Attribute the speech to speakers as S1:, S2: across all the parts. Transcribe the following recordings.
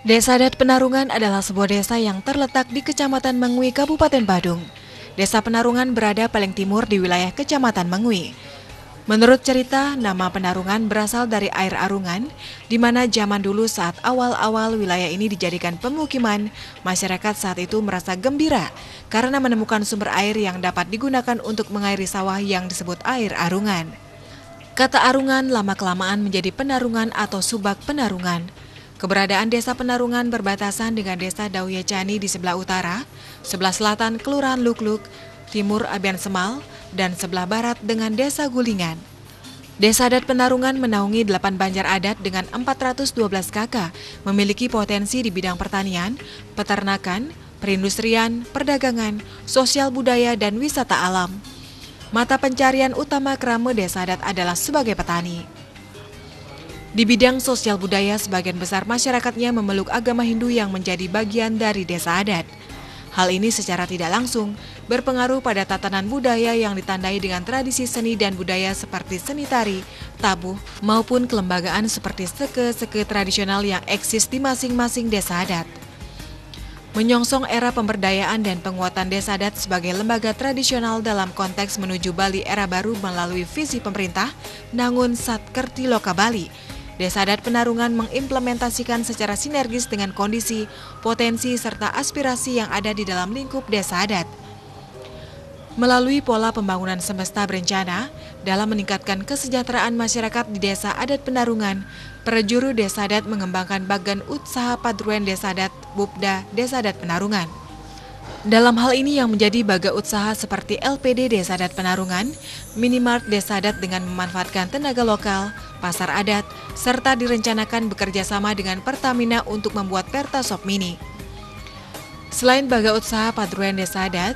S1: Desa Adat Penarungan adalah sebuah desa yang terletak di Kecamatan Mengwi, Kabupaten Badung. Desa Penarungan berada paling timur di wilayah Kecamatan Mengwi. Menurut cerita, nama Penarungan berasal dari air Arungan, di mana zaman dulu saat awal-awal wilayah ini dijadikan pemukiman, masyarakat saat itu merasa gembira karena menemukan sumber air yang dapat digunakan untuk mengairi sawah yang disebut air Arungan. Kata Arungan lama-kelamaan menjadi Penarungan atau Subak Penarungan. Keberadaan desa Penarungan berbatasan dengan desa Dauye Cani di sebelah utara, sebelah selatan Kelurahan Lukluk, timur Abian Semal, dan sebelah barat dengan desa Gulingan. Desa Adat Penarungan menaungi 8 banjar adat dengan 412 kakak, memiliki potensi di bidang pertanian, peternakan, perindustrian, perdagangan, sosial budaya, dan wisata alam. Mata pencarian utama Krame Desa Adat adalah sebagai petani. Di bidang sosial budaya, sebagian besar masyarakatnya memeluk agama Hindu yang menjadi bagian dari desa adat. Hal ini secara tidak langsung berpengaruh pada tatanan budaya yang ditandai dengan tradisi seni dan budaya seperti seni tari, tabuh, maupun kelembagaan seperti seke-seke tradisional yang eksis di masing-masing desa adat. Menyongsong era pemberdayaan dan penguatan desa adat sebagai lembaga tradisional dalam konteks menuju Bali era baru melalui visi pemerintah Nangun Satkerti Loka Bali, Desa Adat Penarungan mengimplementasikan secara sinergis dengan kondisi, potensi, serta aspirasi yang ada di dalam lingkup desa adat. Melalui pola pembangunan semesta berencana, dalam meningkatkan kesejahteraan masyarakat di Desa Adat Penarungan, Perjuru Desa Adat mengembangkan Bagan Usaha Padruan Desa Adat Bupda Desa Adat Penarungan. Dalam hal ini yang menjadi baga usaha seperti LPD Desa Adat Penarungan, Minimart Desa Adat dengan memanfaatkan tenaga lokal, pasar adat, serta direncanakan bekerja sama dengan Pertamina untuk membuat Pertasop Mini. Selain baga usaha Padruan Desa Adat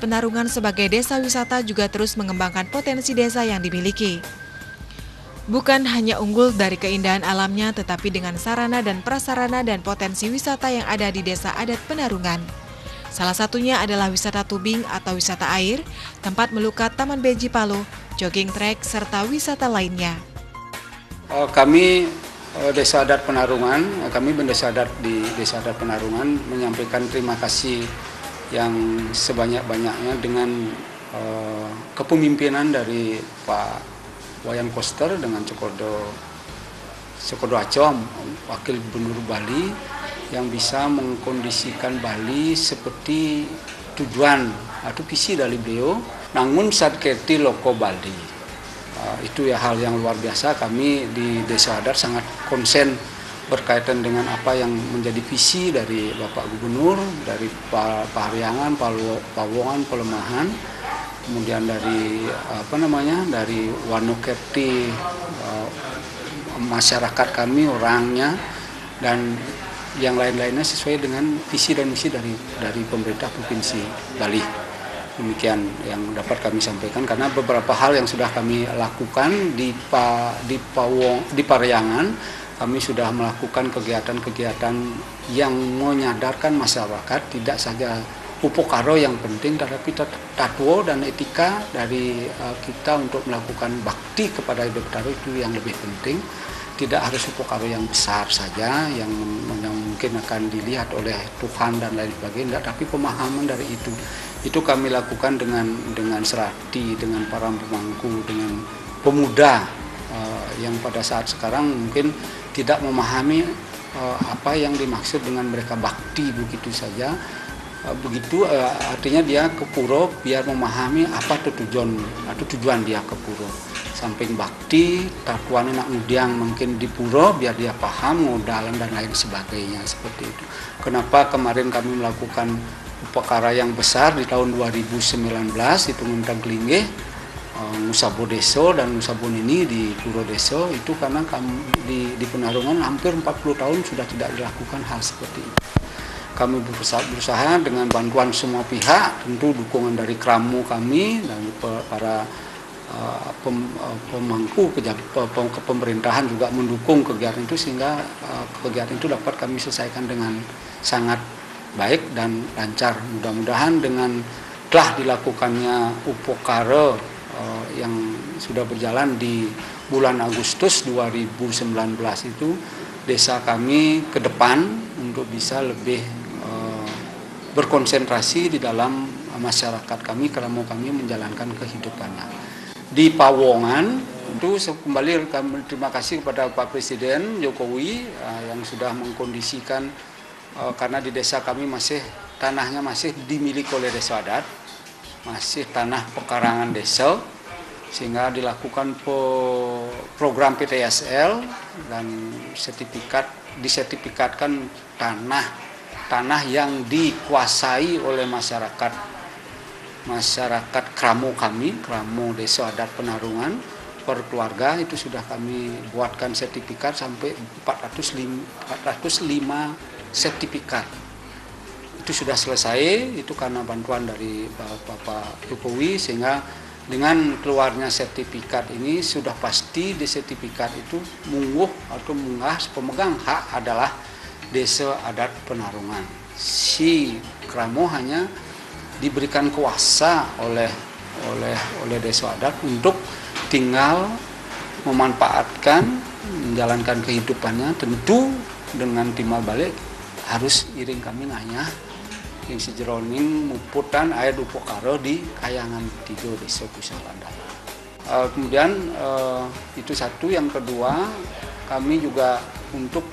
S1: Penarungan sebagai desa wisata juga terus mengembangkan potensi desa yang dimiliki. Bukan hanya unggul dari keindahan alamnya, tetapi dengan sarana dan prasarana dan potensi wisata yang ada di Desa Adat Penarungan. Salah satunya adalah wisata tubing atau wisata air, tempat melukat Taman Beji Palo, jogging track, serta wisata lainnya.
S2: Kami Desa Adat Penarungan, kami Desa Adat di Desa Adat Penarungan menyampaikan terima kasih yang sebanyak-banyaknya dengan kepemimpinan dari Pak Wayan Koster dengan Cokodo Acom, Wakil Gubernur Bali, yang bisa mengkondisikan Bali seperti tujuan atau visi dari beliau, Nangun Satkerti Loko Bali. Itu ya hal yang luar biasa. Kami di Desa Adat sangat konsen berkaitan dengan apa yang menjadi visi dari Bapak Gubernur, dari Pahariangan, Pawongan, Pelemahan, kemudian dari dari Wanokerti, masyarakat kami, orangnya, dan yang lain-lainnya sesuai dengan visi dan misi dari pemerintah Provinsi Bali. Demikian yang dapat kami sampaikan, karena beberapa hal yang sudah kami lakukan di Pahariangan, kami sudah melakukan kegiatan-kegiatan yang menyadarkan masyarakat tidak saja upokaro yang penting, tetapi tatwo dan etika dari kita untuk melakukan bakti kepada Hidup Taro itu yang lebih penting. Tidak harus upokaro yang besar saja yang mungkin akan dilihat oleh Tuhan dan lain sebagainya, tapi pemahaman dari itu kami lakukan dengan serati, dengan para pemangku, dengan pemuda yang pada saat sekarang mungkin tidak memahami apa yang dimaksud dengan mereka bakti begitu saja. Begitu artinya dia ke puro biar memahami apa tujuan dia ke puro. Samping bakti, takuan anak mudiang mungkin di puro biar dia paham ngodalan dan lain sebagainya, seperti itu. Kenapa kemarin kami melakukan upacara yang besar di tahun 2019 itu Nguntang Kelinggih, Nusabo Deso dan Nusabo Nini di Puro Deso, itu karena kami di Penarungan hampir 40 tahun sudah tidak dilakukan hal seperti itu. Kami berusaha dengan bantuan semua pihak, tentu dukungan dari Kramo kami dan para pemangku pemerintahan juga mendukung kegiatan itu, sehingga kegiatan itu dapat kami selesaikan dengan sangat baik dan lancar. Mudah-mudahan dengan telah dilakukannya upokara yang sudah berjalan di bulan Agustus 2019 itu, desa kami ke depan untuk bisa lebih berkonsentrasi di dalam masyarakat kami, Kramo kami menjalankan kehidupannya. Di Pawongan itu kembali kami terima kasih kepada Pak Presiden Jokowi yang sudah mengkondisikan karena di desa kami tanahnya masih dimiliki oleh desa adat, masih tanah pekarangan desa, sehingga dilakukan program PTSL dan disertifikatkan tanah yang dikuasai oleh masyarakat Kramo kami, Kramo Desa Adat Penarungan per keluarga itu sudah kami buatkan sertifikat sampai 405 sertifikat. Itu sudah selesai, itu karena bantuan dari Bapak Jokowi, sehingga dengan keluarnya sertifikat ini sudah pasti di sertifikat itu munggah pemegang hak adalah Desa Adat Penarungan. Si Kramo hanya diberikan kuasa oleh desa adat untuk tinggal memanfaatkan, menjalankan kehidupannya, tentu dengan timbal balik harus iring kami nanya yang sejeroning muputan air dupokaro di kayangan tiga desa Pusaranda. Kemudian itu satu, yang kedua kami juga untuk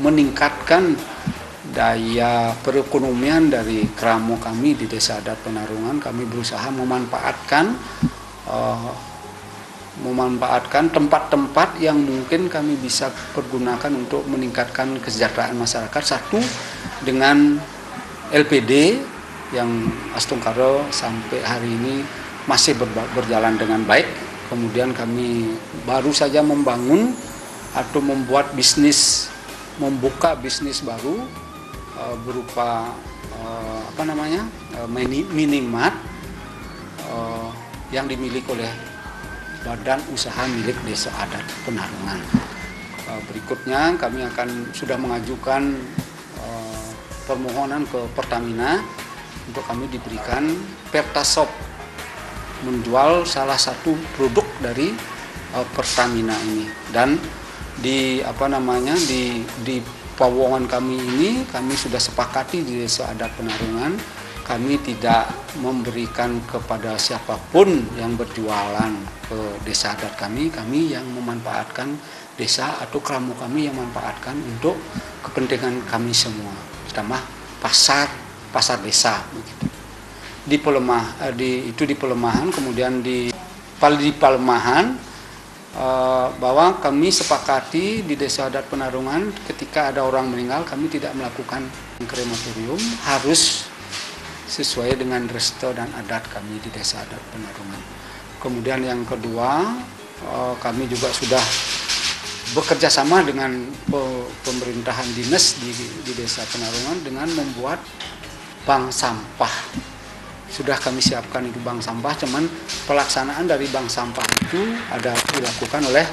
S2: meningkatkan daya perekonomian dari Kramo kami di Desa Adat Penarungan. Kami berusaha memanfaatkan tempat-tempat yang mungkin kami bisa pergunakan untuk meningkatkan kesejahteraan masyarakat. Satu, dengan LPD yang Astungkaro sampai hari ini masih berjalan dengan baik. Kemudian kami baru saja membangun atau membuka bisnis baru berupa minimart yang dimiliki oleh Badan Usaha milik Desa Adat Penarungan. Berikutnya kami sudah mengajukan permohonan ke Pertamina untuk kami diberikan Pertasop menjual salah satu produk dari Pertamina ini. Dan di Pawongan kami ini kami sudah sepakati di Desa Adat Penarungan, kami tidak memberikan kepada siapapun yang berjualan ke desa adat kami yang memanfaatkan desa atau Kramo kami yang memanfaatkan untuk kepentingan kami semua, terutama pasar desa begitu. Di Pelemahan, kemudian di Palemahan bahwa kami sepakati di Desa Adat Penarungan ketika ada orang meninggal kami tidak melakukan krematorium, harus sesuai dengan resto dan adat kami di Desa Adat Penarungan. Kemudian yang kedua, kami juga sudah bekerja sama dengan pemerintahan dinas di Desa Penarungan dengan membuat bank sampah. Sudah kami siapkan itu bank sampah, cuman pelaksanaan dari bank sampah itu dilakukan oleh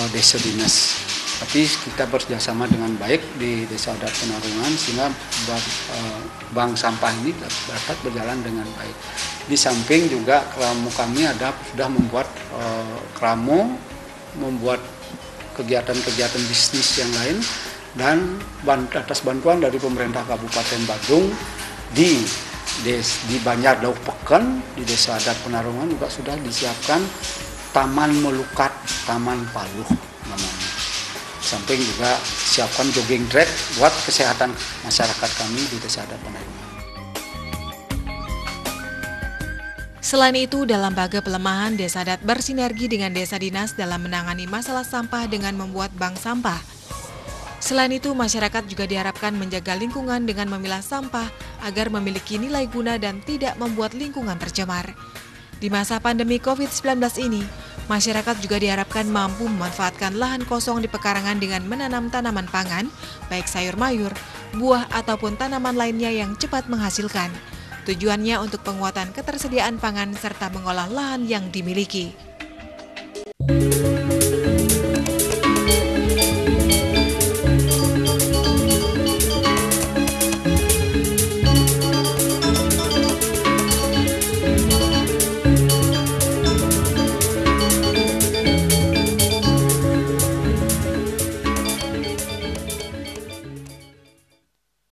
S2: desa dinas. Tapi kita bekerjasama dengan baik di Desa Adat Penarungan sehingga bank sampah ini dapat berjalan dengan baik. Di samping juga Kramo kami sudah membuat membuat kegiatan-kegiatan bisnis yang lain, dan atas bantuan dari pemerintah Kabupaten Badung di Banjar Dauk Peken di Desa Adat Penarungan juga sudah disiapkan Taman Melukat, Taman Paluh namanya. Samping juga siapkan jogging track buat kesehatan masyarakat kami di Desa Adat Penarungan.
S1: Selain itu, dalam Lembaga Pelemahan, Desa Adat bersinergi dengan Desa Dinas dalam menangani masalah sampah dengan membuat bank sampah. Selain itu, masyarakat juga diharapkan menjaga lingkungan dengan memilah sampah agar memiliki nilai guna dan tidak membuat lingkungan tercemar. Di masa pandemi COVID-19 ini, masyarakat juga diharapkan mampu memanfaatkan lahan kosong di pekarangan dengan menanam tanaman pangan, baik sayur mayur, buah ataupun tanaman lainnya yang cepat menghasilkan. Tujuannya untuk penguatan ketersediaan pangan serta mengolah lahan yang dimiliki.